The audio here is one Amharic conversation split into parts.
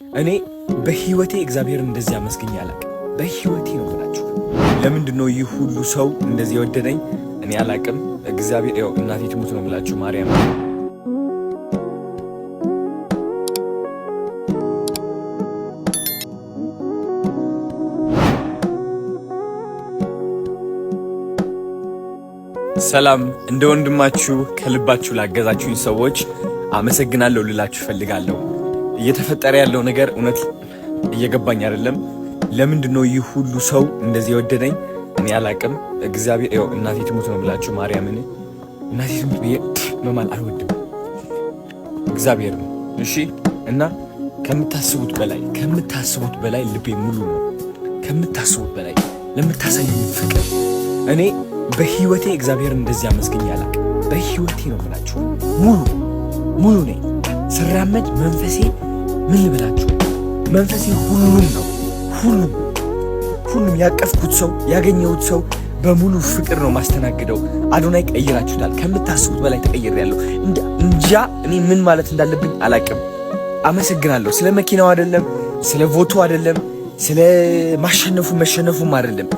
እኔ በህይወቴ እግዚአብሔር እንደዚህ አመስግኝ አላውቅም። በህይወቴ ነው ብላችሁ ለምንድነው ይህ ሁሉ ሰው እንደዚህ የወደደኝ? እኔ አላውቅም። እግዚአብሔር ያው እናቴ ትሙት ነው ብላችሁ ማርያም ሰላም እንደ ወንድማችሁ ከልባችሁ ላገዛችሁኝ ሰዎች አመሰግናለሁ ልላችሁ ፈልጋለሁ። እየተፈጠረ ያለው ነገር እውነት እየገባኝ አይደለም። ለምንድነው ይህ ሁሉ ሰው እንደዚህ የወደደኝ? እኔ አላውቅም። እግዚአብሔር ያው እናቴ ትሙት ነው ብላችሁ ማርያምን እናቴ ትሙት በማል አልወድም። እግዚአብሔር ነው እሺ። እና ከምታስቡት በላይ ልቤ ሙሉ ነው። ከምታስቡት በላይ ለምታሳዩኝ ፍቅር እኔ በህይወቴ እግዚአብሔር እንደዚህ አመስግኝ አላውቅም። በህይወቴ ነው ብላችሁ ሙሉ ነኝ። ስራመድ መንፈሴ ምን ልበላችሁ፣ መንፈሴ ሁሉም ነው። ሁሉም ያቀፍኩት ሰው ያገኘሁት ሰው በሙሉ ፍቅር ነው ማስተናግደው። አዶናይ ቀይራችሁታል። ከምታስቡት በላይ ተቀይሬያለሁ። እንጃ እኔ ምን ማለት እንዳለብኝ አላውቅም። አመሰግናለሁ። ስለ መኪናው አይደለም፣ ስለ ቮቱ አይደለም፣ ስለ መሸነፉም አይደለም፣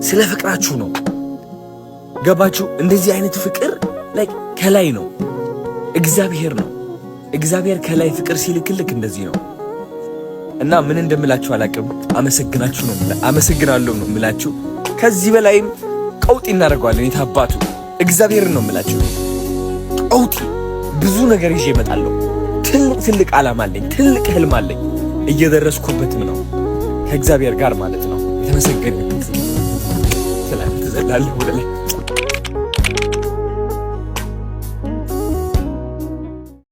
ስለ ፍቅራችሁ ነው። ገባችሁ? እንደዚህ አይነት ፍቅር ላይ ከላይ ነው እግዚአብሔር ነው። እግዚአብሔር ከላይ ፍቅር ሲልክልክ እንደዚህ ነው። እና ምን እንደምላችሁ አላውቅም። አመሰግናለሁ ነው የምላችሁ። ከዚህ በላይም ቀውጢ እናደርገዋለን። የታባቱ እግዚአብሔርን ነው የምላችሁ። ቀውጢ ብዙ ነገር ይዤ እመጣለሁ። ትልቅ ዓላማ አለኝ። ትልቅ ህልም አለኝ። እየደረስኩበትም ነው ከእግዚአብሔር ጋር ማለት ነው። የተመሰገነ ይሁን። ሰላም ትዘላለህ ወደ ላይ